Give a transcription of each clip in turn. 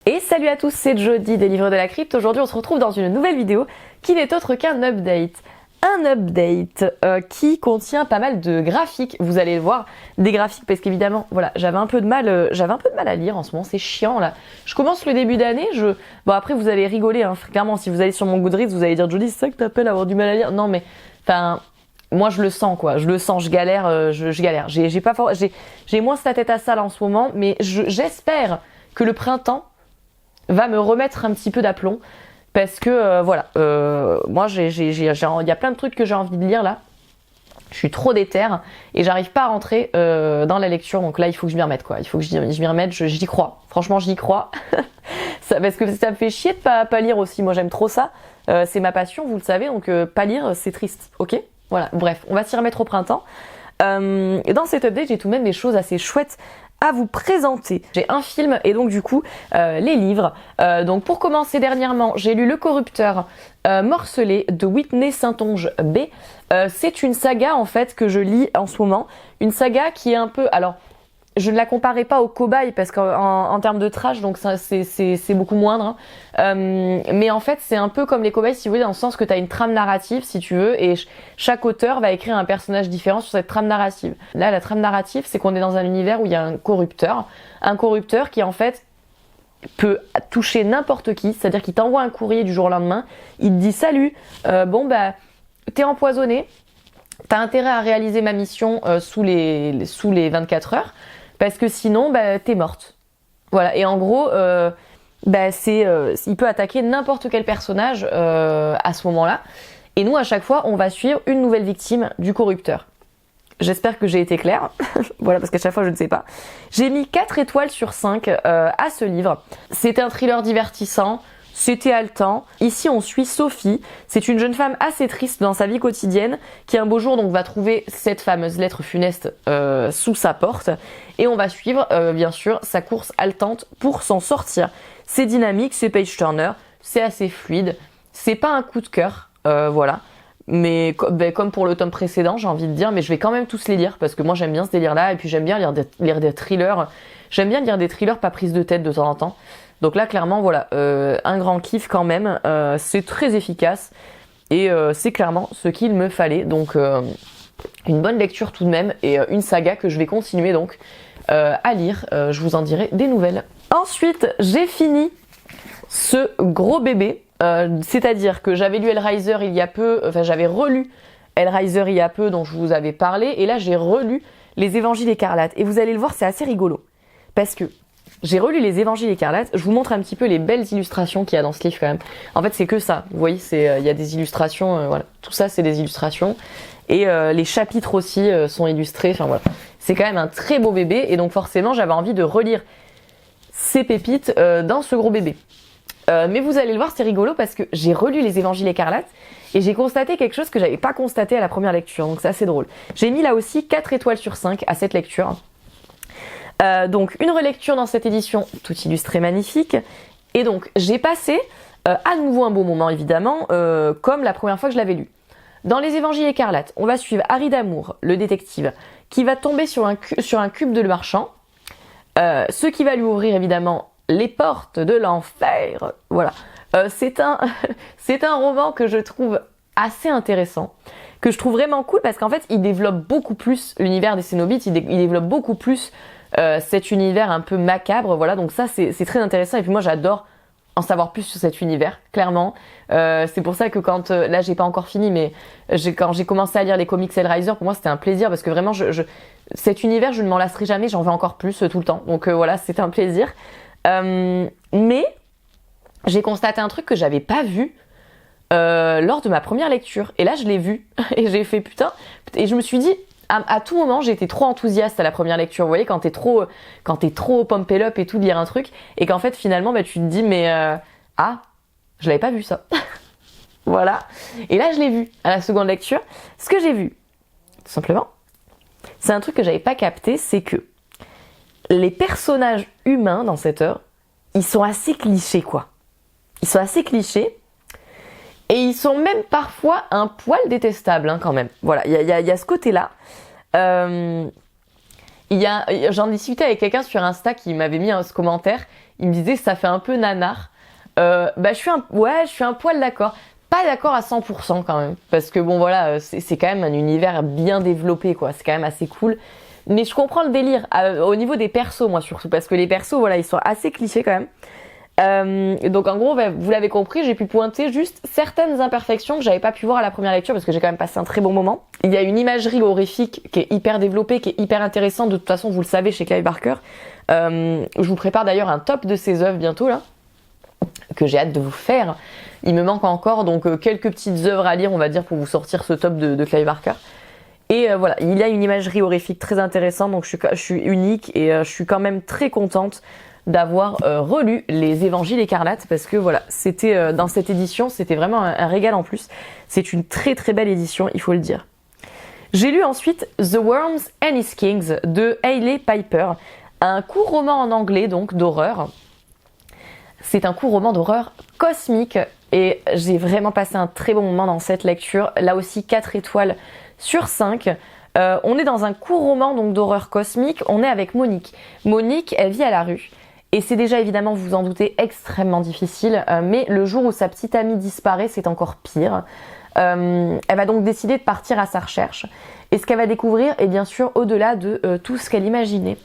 Et salut à tous, c'est Jody des Livres de la Crypte. Aujourd'hui on se retrouve dans une nouvelle vidéo qui n'est autre qu'un update. Un update qui contient pas mal de graphiques, vous allez le voir, des graphiques parce qu'évidemment, voilà, j'avais un peu de mal à lire en ce moment, c'est chiant là. Je commence le début d'année, bon après vous allez rigoler, hein, clairement si vous allez sur mon Goodreads, vous allez dire Jody, c'est ça que t'appelles avoir du mal à lire? Non mais, enfin, moi je le sens quoi, je galère, je galère. J'ai moins la tête à ça là en ce moment, mais j'espère que le printemps va me remettre un petit peu d'aplomb parce que voilà, moi il y a plein de trucs que j'ai envie de lire là. Je suis trop déter et j'arrive pas à rentrer dans la lecture, donc là il faut que je m'y remette quoi. Il faut que je m'y remette, j'y crois. Franchement j'y crois. Parce que ça me fait chier de pas lire aussi. Moi j'aime trop ça. C'est ma passion, vous le savez, donc pas lire c'est triste. Ok, voilà. Bref, on va s'y remettre au printemps. Dans cet update j'ai tout de même des choses assez chouettes à vous présenter. J'ai un film et donc du coup les livres. Donc pour commencer, dernièrement j'ai lu Le Corrupteur morcelé de Whitney Saintonge B. C'est une saga en fait que je lis en ce moment. Une saga qui est un peu... Alors je ne la comparais pas au cobaye parce qu'en termes de trash, donc c'est beaucoup moindre. Hein. Mais en fait, c'est un peu comme les cobayes, si vous voulez, dans le sens que tu as une trame narrative, si tu veux, et chaque auteur va écrire un personnage différent sur cette trame narrative. Là, la trame narrative, c'est qu'on est dans un univers où il y a un corrupteur qui en fait peut toucher n'importe qui, c'est-à-dire qu'il t'envoie un courrier du jour au lendemain, il te dit salut, bon bah t'es empoisonné, t'as intérêt à réaliser ma mission sous les 24 heures. Parce que sinon, bah, t'es morte. Voilà. Et en gros, il peut attaquer n'importe quel personnage à ce moment-là. Et nous, à chaque fois, on va suivre une nouvelle victime du corrupteur. J'espère que j'ai été claire. Voilà, parce qu'à chaque fois, je ne sais pas. J'ai mis 4 étoiles sur 5 à ce livre. C'était un thriller divertissant. C'était haletant. Ici, on suit Sophie. C'est une jeune femme assez triste dans sa vie quotidienne qui un beau jour donc va trouver cette fameuse lettre funeste sous sa porte et on va suivre bien sûr sa course haletante pour s'en sortir. C'est dynamique, c'est page turner, c'est assez fluide. C'est pas un coup de cœur, voilà. Mais comme pour le tome précédent, j'ai envie de dire, mais je vais quand même tous les lire parce que moi j'aime bien ce délire-là et puis j'aime bien lire des thrillers. J'aime bien lire des thrillers pas prises de tête de temps en temps. Donc là, clairement, voilà, un grand kiff quand même. C'est très efficace et c'est clairement ce qu'il me fallait. Donc, une bonne lecture tout de même et une saga que je vais continuer donc à lire. Je vous en dirai des nouvelles. Ensuite, j'ai fini ce gros bébé. C'est-à-dire que j'avais lu Hellraiser il y a peu, enfin j'avais relu Hellraiser il y a peu dont je vous avais parlé et là j'ai relu les Évangiles écarlates. Et vous allez le voir, c'est assez rigolo. Parce que j'ai relu les Évangiles écarlates, je vous montre un petit peu les belles illustrations qu'il y a dans ce livre quand même. En fait c'est que ça, vous voyez, il y a des illustrations, voilà, tout ça c'est des illustrations. Et les chapitres aussi sont illustrés, enfin voilà. C'est quand même un très beau bébé et donc forcément j'avais envie de relire ces pépites dans ce gros bébé. Mais vous allez le voir, c'est rigolo parce que j'ai relu les Évangiles écarlates et j'ai constaté quelque chose que j'avais pas constaté à la première lecture, donc c'est assez drôle. J'ai mis là aussi 4 étoiles sur 5 à cette lecture. Donc une relecture dans cette édition, tout illustré magnifique. Et donc j'ai passé à nouveau un beau moment évidemment, comme la première fois que je l'avais lu. Dans les Évangiles écarlates, on va suivre Harry Damour, le détective, qui va tomber sur un cube de le marchand, ce qui va lui ouvrir évidemment les portes de l'enfer. Voilà. C'est un roman que je trouve assez intéressant, que je trouve vraiment cool parce qu'en fait il développe beaucoup plus l'univers des Cénobites, il développe beaucoup plus cet univers un peu macabre, voilà, donc ça c'est très intéressant et puis moi j'adore en savoir plus sur cet univers, clairement. C'est pour ça que quand, là j'ai pas encore fini, mais quand j'ai commencé à lire les comics Hellraiser, pour moi c'était un plaisir parce que vraiment cet univers je ne m'en lasserai jamais, j'en veux encore plus tout le temps, donc voilà, c'était un plaisir. Mais j'ai constaté un truc que j'avais pas vu lors de ma première lecture, et là je l'ai vu et j'ai fait putain, et je me suis dit à tout moment, j'étais trop enthousiaste à la première lecture. Vous voyez, quand t'es trop pumped up et tout, de lire un truc, et qu'en fait, finalement, bah, tu te dis, mais je l'avais pas vu ça. Voilà. Et là, je l'ai vu à la seconde lecture. Ce que j'ai vu, tout simplement, c'est un truc que j'avais pas capté, c'est que les personnages humains dans cette œuvre, ils sont assez clichés, quoi. Ils sont assez clichés. Et ils sont même parfois un poil détestables, hein, quand même. Voilà, il y a ce côté-là. Il J'en discutais avec quelqu'un sur Insta qui m'avait mis ce commentaire. Il me disait ça fait un peu nanar. Je suis un poil d'accord. Pas d'accord à 100% quand même. Parce que bon voilà, c'est quand même un univers bien développé quoi. C'est quand même assez cool. Mais je comprends le délire. Au niveau des persos moi surtout. Parce que les persos voilà, ils sont assez clichés quand même. Donc en gros, vous l'avez compris, j'ai pu pointer juste certaines imperfections que j'avais pas pu voir à la première lecture parce que j'ai quand même passé un très bon moment. Il y a une imagerie horrifique qui est hyper développée, qui est hyper intéressante. De toute façon, vous le savez chez Clive Barker. Je vous prépare d'ailleurs un top de ses œuvres bientôt là, que j'ai hâte de vous faire. Il me manque encore donc quelques petites œuvres à lire, on va dire, pour vous sortir ce top de Clive Barker. Et voilà, il y a une imagerie horrifique très intéressante, donc je suis unique et je suis quand même très contente d'avoir relu les Évangiles écarlates parce que voilà, c'était dans cette édition, c'était vraiment un régal en plus. C'est une très très belle édition, il faut le dire. J'ai lu ensuite The Worms and His Kings de Hailey Piper, un court roman en anglais donc d'horreur. C'est un court roman d'horreur cosmique et j'ai vraiment passé un très bon moment dans cette lecture. Là aussi 4 étoiles sur 5. On est dans un court roman donc d'horreur cosmique, on est avec Monique. Monique, elle vit à la rue. Et c'est déjà évidemment, vous vous en doutez, extrêmement difficile, mais le jour où sa petite amie disparaît, c'est encore pire. Elle va donc décider de partir à sa recherche. Et ce qu'elle va découvrir est bien sûr au-delà de tout ce qu'elle imaginait.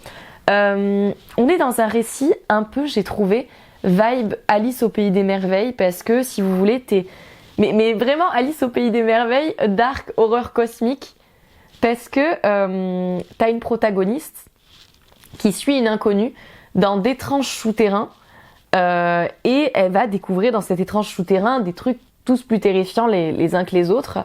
On est dans un récit un peu, j'ai trouvé, vibe Alice au Pays des Merveilles, parce que si vous voulez, mais vraiment Alice au Pays des Merveilles, dark, horreur cosmique, parce que t'as une protagoniste qui suit une inconnue dans d'étranges souterrains et elle va découvrir dans cet étrange souterrain des trucs tous plus terrifiants les uns que les autres.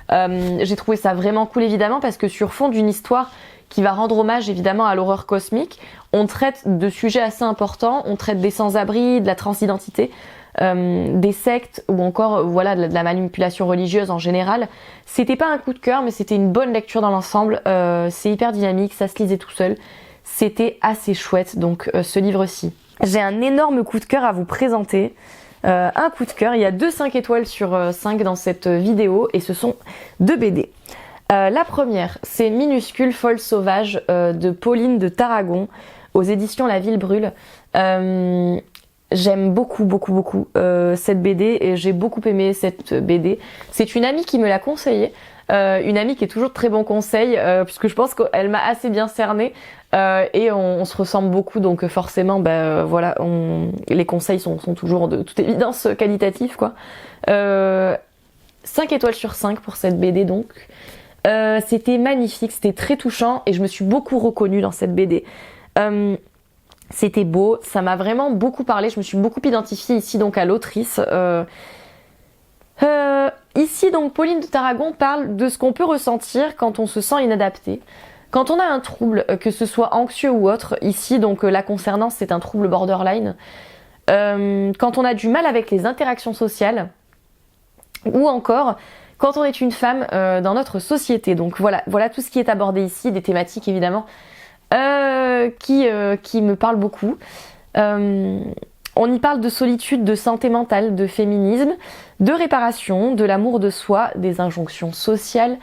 J'ai trouvé ça vraiment cool évidemment parce que sur fond d'une histoire qui va rendre hommage évidemment à l'horreur cosmique, on traite de sujets assez importants, on traite des sans-abri, de la transidentité, des sectes ou encore voilà de la manipulation religieuse en général. C'était pas un coup de cœur mais c'était une bonne lecture dans l'ensemble, c'est hyper dynamique, ça se lisait tout seul. C'était assez chouette, donc ce livre-ci. J'ai un énorme coup de cœur à vous présenter. Un coup de cœur, il y a 5 étoiles sur 5 dans cette vidéo et ce sont 2 BD. La première, c'est Minuscule Folle Sauvage de Pauline de Tarragon aux éditions La Ville Brûle. J'aime beaucoup cette BD et j'ai beaucoup aimé cette BD. C'est une amie qui me l'a conseillée. Une amie qui est toujours de très bons conseils puisque je pense qu'elle m'a assez bien cerné et on se ressemble beaucoup donc forcément voilà les conseils sont toujours de toute évidence qualitatifs quoi. 5 étoiles sur 5 pour cette BD donc. C'était magnifique, c'était très touchant et je me suis beaucoup reconnue dans cette BD. C'était beau, ça m'a vraiment beaucoup parlé, je me suis beaucoup identifiée ici donc à l'autrice. Ici donc Pauline de Tarragon parle de ce qu'on peut ressentir quand on se sent inadapté. Quand on a un trouble, que ce soit anxieux ou autre, ici donc la concernant c'est un trouble borderline. Quand on a du mal avec les interactions sociales ou encore quand on est une femme dans notre société. Donc voilà tout ce qui est abordé ici, des thématiques évidemment qui me parlent beaucoup. On y parle de solitude, de santé mentale, de féminisme, de réparation, de l'amour de soi, des injonctions sociales,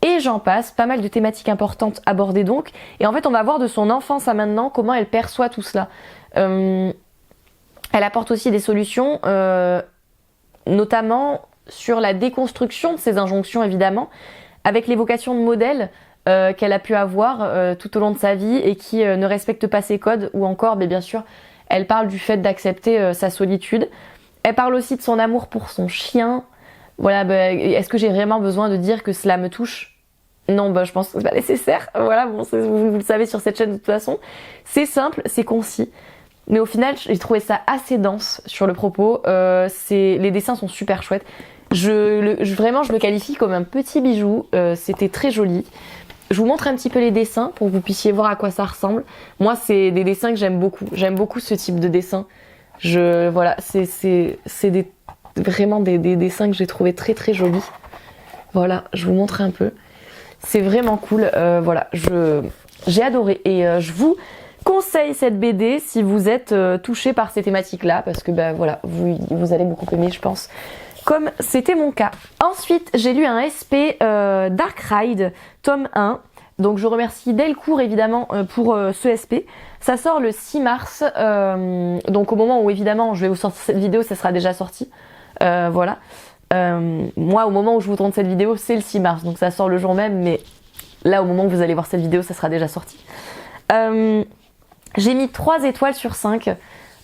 et j'en passe. Pas mal de thématiques importantes abordées donc. Et en fait, on va voir de son enfance à maintenant comment elle perçoit tout cela. Elle apporte aussi des solutions, notamment sur la déconstruction de ces injonctions, évidemment, avec l'évocation de modèles qu'elle a pu avoir tout au long de sa vie et qui ne respectent pas ses codes, ou encore, bien sûr, elle parle du fait d'accepter sa solitude. Elle parle aussi de son amour pour son chien. Voilà, est-ce que j'ai vraiment besoin de dire que cela me touche ? Non, je pense que c'est pas nécessaire. Voilà, bon, vous le savez sur cette chaîne de toute façon. C'est simple, c'est concis. Mais au final, j'ai trouvé ça assez dense sur le propos. Les dessins sont super chouettes. Vraiment, je le qualifie comme un petit bijou. C'était très joli. Je vous montre un petit peu les dessins pour que vous puissiez voir à quoi ça ressemble. Moi, c'est des dessins que j'aime beaucoup. J'aime beaucoup ce type de dessin. Voilà, c'est vraiment des dessins que j'ai trouvé très très jolis. Voilà, je vous montre un peu. C'est vraiment cool. Voilà, j'ai adoré et je vous conseille cette BD si vous êtes touché par ces thématiques-là parce que voilà, vous allez beaucoup aimer, je pense. Comme c'était mon cas. Ensuite, j'ai lu un SP Dark Ride, tome 1, Donc je remercie Delcourt évidemment pour ce SP. Ça sort le 6 mars, donc au moment où évidemment je vais vous sortir cette vidéo, ça sera déjà sorti. Voilà. Moi au moment où je vous tourne cette vidéo, c'est le 6 mars, donc ça sort le jour même, mais là au moment où vous allez voir cette vidéo, ça sera déjà sorti. J'ai mis 3 étoiles sur 5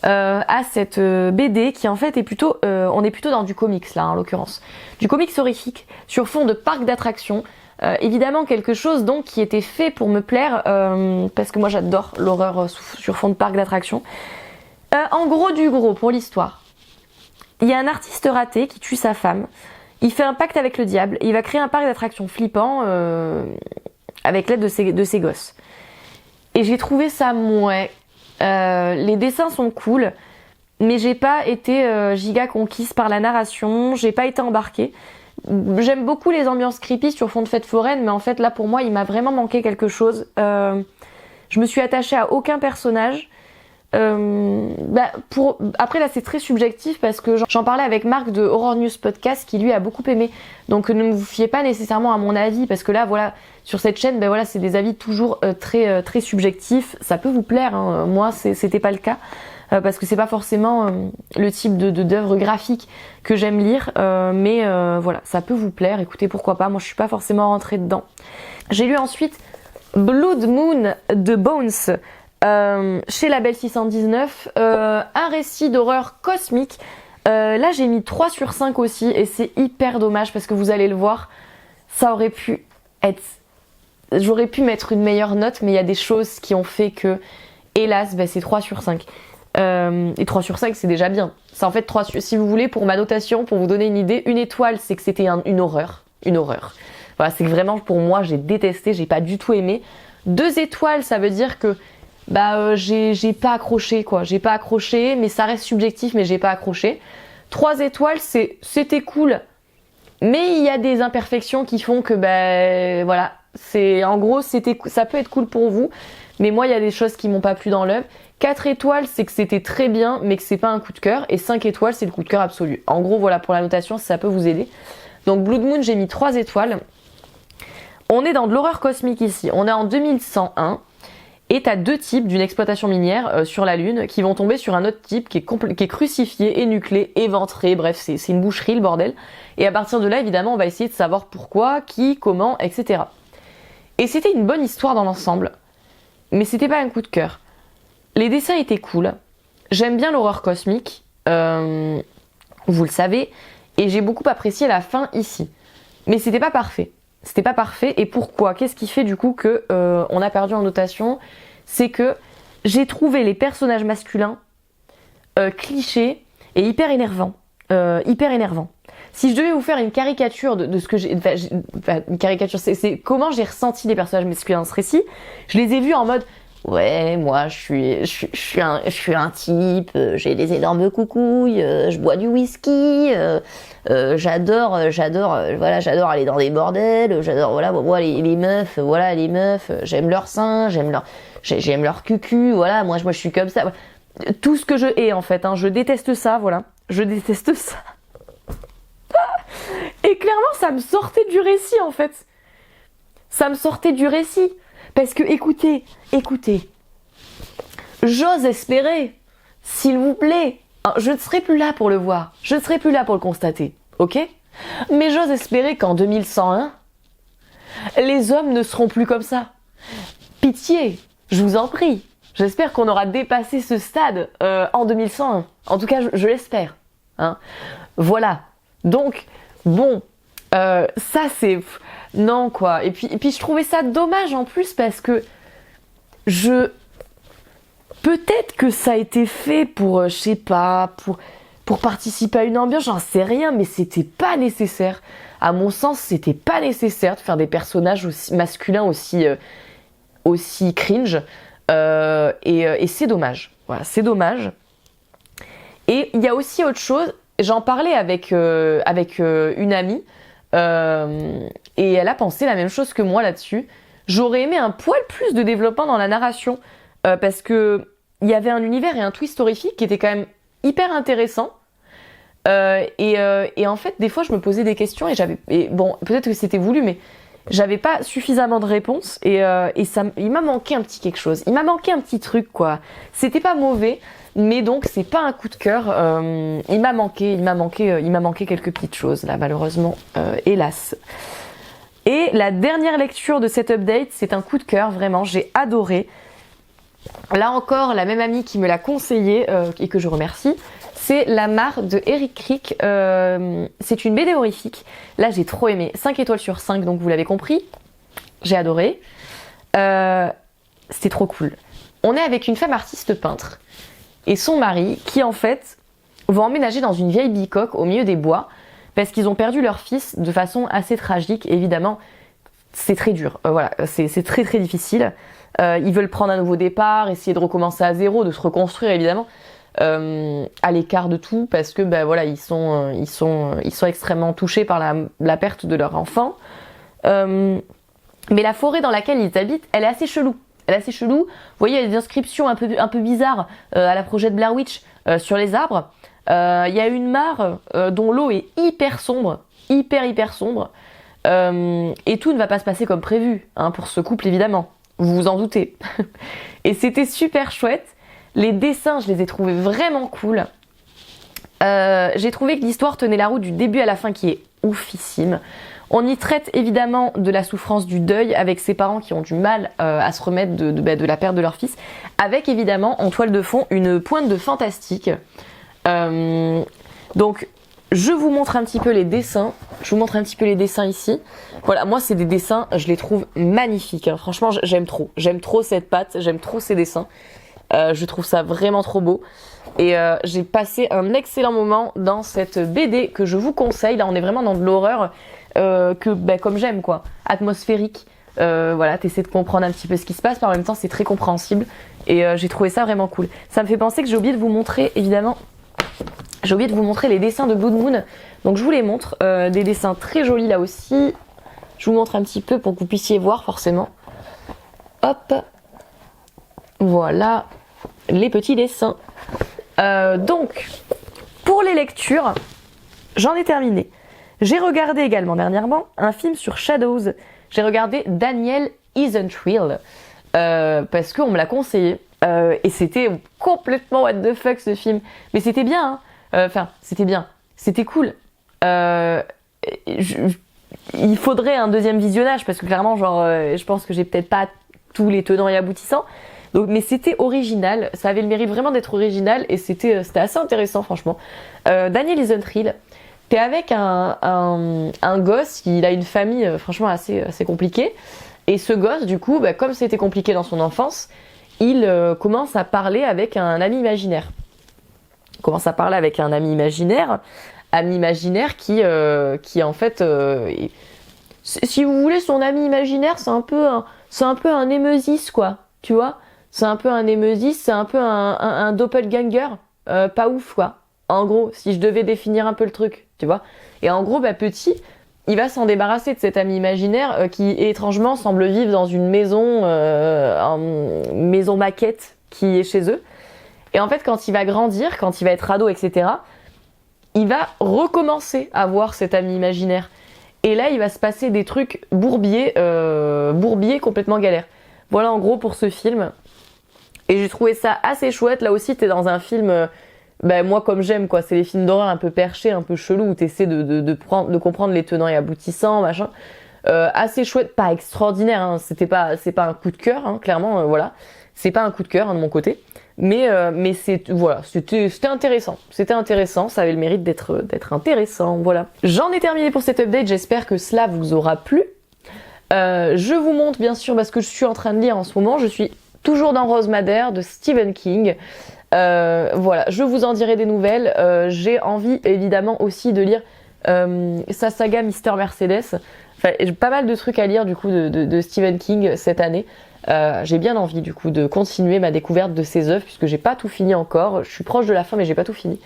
à cette BD qui en fait est plutôt, on est plutôt dans du comics là en l'occurrence. Du comics horrifique sur fond de parc d'attractions. Évidemment quelque chose donc qui était fait pour me plaire parce que moi j'adore l'horreur sur fond de parc d'attractions. En gros du gros pour l'histoire. Il y a un artiste raté qui tue sa femme. Il fait un pacte avec le diable et il va créer un parc d'attractions flippant avec l'aide de ses gosses. Et j'ai trouvé ça mouais. Les dessins sont cool, mais j'ai pas été giga conquise par la narration, j'ai pas été embarquée. J'aime beaucoup les ambiances creepy sur fond de fête foraine, mais en fait là pour moi il m'a vraiment manqué quelque chose. Je me suis attachée à aucun personnage. Après là c'est très subjectif parce que j'en parlais avec Marc de Horror News Podcast qui lui a beaucoup aimé. Donc ne vous fiez pas nécessairement à mon avis parce que là voilà sur cette chaîne voilà c'est des avis toujours très subjectifs. Ça peut vous plaire, hein. Moi c'était pas le cas. Parce que c'est pas forcément le type d'œuvre graphique que j'aime lire, mais voilà, ça peut vous plaire, écoutez pourquoi pas, moi je suis pas forcément rentrée dedans. J'ai lu ensuite Blood Moon de Bones chez Label 619, un récit d'horreur cosmique. Là j'ai mis 3 sur 5 aussi et c'est hyper dommage parce que vous allez le voir, ça aurait pu être... J'aurais pu mettre une meilleure note mais il y a des choses qui ont fait que, hélas, c'est 3 sur 5. Et 3 sur 5 c'est déjà bien. C'est en fait 3 sur... Si vous voulez pour ma notation, pour vous donner une idée, une étoile c'est que c'était une horreur. Une horreur. Voilà, c'est que vraiment pour moi j'ai détesté, j'ai pas du tout aimé. 2 étoiles ça veut dire que j'ai pas accroché quoi. J'ai pas accroché mais ça reste subjectif mais j'ai pas accroché. 3 étoiles c'était cool. Mais il y a des imperfections qui font que voilà. C'est en gros ça peut être cool pour vous. Mais moi il y a des choses qui m'ont pas plu dans l'œuvre. 4 étoiles, c'est que c'était très bien, mais que c'est pas un coup de cœur. Et 5 étoiles, c'est le coup de cœur absolu. En gros, voilà pour la notation, ça peut vous aider. Donc Blood Moon, j'ai mis 3 étoiles. On est dans de l'horreur cosmique ici. On est en 2101. Et t'as 2 types d'une exploitation minière sur la Lune qui vont tomber sur un autre type qui est crucifié, énuclé, éventré. Bref, c'est une boucherie, le bordel. Et à partir de là, évidemment, on va essayer de savoir pourquoi, qui, comment, etc. Et c'était une bonne histoire dans l'ensemble. Mais c'était pas un coup de cœur. Les dessins étaient cool. J'aime bien l'horreur cosmique, vous le savez, et j'ai beaucoup apprécié la fin ici. Mais c'était pas parfait. C'était pas parfait. Et pourquoi ? Qu'est-ce qui fait du coup que on a perdu en notation ? C'est que j'ai trouvé les personnages masculins clichés et hyper énervants. Si je devais vous faire une caricature de ce que j'ai... une caricature, c'est comment j'ai ressenti les personnages masculins dans ce récit. Je les ai vus en mode... Ouais, moi je suis un type, j'ai des énormes coucouilles, je bois du whisky, j'adore aller dans des bordels, j'adore moi les meufs, j'aime leurs seins, j'aime leur cucu, voilà, moi je suis comme ça. Tout ce que je hais en fait, hein, je déteste ça, voilà. Je déteste ça. Et clairement, ça me sortait du récit en fait. Ça me sortait du récit. Parce que écoutez, j'ose espérer, s'il vous plaît, je ne serai plus là pour le voir, je ne serai plus là pour le constater, ok ? Mais j'ose espérer qu'en 2101, les hommes ne seront plus comme ça. Pitié, je vous en prie, j'espère qu'on aura dépassé ce stade en 2101. En tout cas, je l'espère. Hein. Voilà, donc, bon, ça c'est... Non quoi, et puis je trouvais ça dommage en plus parce que peut-être que ça a été fait pour, je sais pas, pour participer à une ambiance, j'en sais rien, mais c'était pas nécessaire. À mon sens, c'était pas nécessaire de faire des personnages aussi masculins aussi cringe, et c'est dommage. Voilà, c'est dommage. Et il y a aussi autre chose, j'en parlais avec une amie, et elle a pensé la même chose que moi là-dessus. J'aurais aimé un poil plus de développement dans la narration parce que il y avait un univers et un twist horrifique qui était quand même hyper intéressant. Et en fait, des fois, je me posais des questions et bon, peut-être que c'était voulu, mais j'avais pas suffisamment de réponses et ça, il m'a manqué un petit quelque chose. Il m'a manqué un petit truc quoi. C'était pas mauvais, mais donc c'est pas un coup de cœur. Il m'a manqué quelques petites choses là malheureusement, hélas. Et la dernière lecture de cette update, c'est un coup de cœur vraiment. J'ai adoré. Là encore, la même amie qui me l'a conseillé et que je remercie, c'est La Mare de Eric Crick. C'est une BD horrifique. Là, j'ai trop aimé. 5 étoiles sur 5, donc vous l'avez compris. J'ai adoré. C'était trop cool. On est avec une femme artiste peintre et son mari qui, en fait, vont emménager dans une vieille bicoque au milieu des bois parce qu'ils ont perdu leur fils de façon assez tragique. Évidemment, c'est très dur. Voilà, c'est très très difficile. Ils veulent prendre un nouveau départ, essayer de recommencer à zéro, de se reconstruire évidemment, à l'écart de tout, parce que ben voilà, ils sont extrêmement touchés par la perte de leur enfant. Mais la forêt dans laquelle ils habitent, elle est assez chelou. Vous voyez, il y a des inscriptions un peu bizarres à la projet de Blair Witch sur les arbres. Il y a une mare dont l'eau est hyper sombre, hyper sombre. Et tout ne va pas se passer comme prévu, hein, pour ce couple évidemment. Vous vous en doutez. Et c'était super chouette. Les dessins, je les ai trouvés vraiment cool. J'ai trouvé que l'histoire tenait la route du début à la fin, qui est oufissime. On y traite évidemment de la souffrance du deuil avec ses parents qui ont du mal à se remettre de la perte de leur fils, avec évidemment en toile de fond une pointe de fantastique. Donc je vous montre un petit peu les dessins. Je vous montre un petit peu les dessins ici. Voilà, moi c'est des dessins, je les trouve magnifiques. Hein. Franchement, j'aime trop. J'aime trop cette patte, j'aime trop ces dessins. Je trouve ça vraiment trop beau. Et j'ai passé un excellent moment dans cette BD que je vous conseille. Là, on est vraiment dans de l'horreur comme j'aime, quoi. Atmosphérique. Voilà, t'essaies de comprendre un petit peu ce qui se passe, mais en même temps, c'est très compréhensible. Et j'ai trouvé ça vraiment cool. Ça me fait penser que j'ai oublié de vous montrer, évidemment... J'ai oublié de vous montrer les dessins de Blood Moon. Donc je vous les montre. Des dessins très jolis là aussi. Je vous montre un petit peu pour que vous puissiez voir forcément. Hop. Voilà. Les petits dessins. Donc, pour les lectures, j'en ai terminé. J'ai regardé également dernièrement un film sur Shadows. J'ai regardé Daniel Isn't Real. Parce qu'on me l'a conseillé. Et c'était complètement what the fuck ce film. Mais c'était bien, hein. C'était bien. C'était cool. Il faudrait un deuxième visionnage parce que clairement, je pense que j'ai peut-être pas tous les tenants et aboutissants. Donc, mais c'était original. Ça avait le mérite vraiment d'être original et c'était assez intéressant, franchement. Daniel Isn't Real. T'es avec un gosse, il a une famille franchement assez compliquée. Et ce gosse, du coup, comme c'était compliqué dans son enfance, il commence à parler avec un ami imaginaire. Ami imaginaire qui en fait, si vous voulez, son ami imaginaire, c'est un peu un Némésis, quoi, tu vois. C'est un peu un Némésis, c'est un peu un doppelganger, pas ouf, quoi. En gros, si je devais définir un peu le truc, tu vois. Et en gros, petit, il va s'en débarrasser de cet ami imaginaire qui étrangement semble vivre dans une maison maquette qui est chez eux. Et en fait, quand il va grandir, quand il va être ado, etc., il va recommencer à voir cet ami imaginaire. Et là, il va se passer des trucs bourbiers complètement galères. Voilà en gros pour ce film. Et j'ai trouvé ça assez chouette. Là aussi, t'es dans un film... moi comme j'aime, quoi, c'est les films d'horreur un peu perchés, un peu chelous, où t'essaies de comprendre les tenants et aboutissants, machin. Assez chouette, pas extraordinaire, hein, c'est pas un coup de cœur, hein, clairement, voilà. C'est pas un coup de cœur, hein, de mon côté. Mais c'était intéressant. C'était intéressant, ça avait le mérite d'être intéressant, voilà. J'en ai terminé pour cette update, j'espère que cela vous aura plu. Je vous montre bien sûr ce que je suis en train de lire en ce moment. Je suis toujours dans Rose Madder de Stephen King. Voilà, je vous en dirai des nouvelles. J'ai envie évidemment aussi de lire sa saga Mister Mercedes. Enfin, j'ai pas mal de trucs à lire du coup de Stephen King cette année. J'ai bien envie du coup de continuer ma découverte de ses œuvres puisque j'ai pas tout fini encore. Je suis proche de la fin mais j'ai pas tout fini.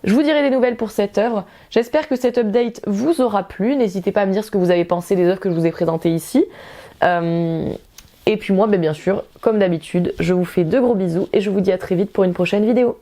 Je vous dirai des nouvelles pour cette œuvre. J'espère que cette update vous aura plu. N'hésitez pas à me dire ce que vous avez pensé des œuvres que je vous ai présentées ici. Et puis moi, bien sûr, comme d'habitude, je vous fais de gros bisous et je vous dis à très vite pour une prochaine vidéo.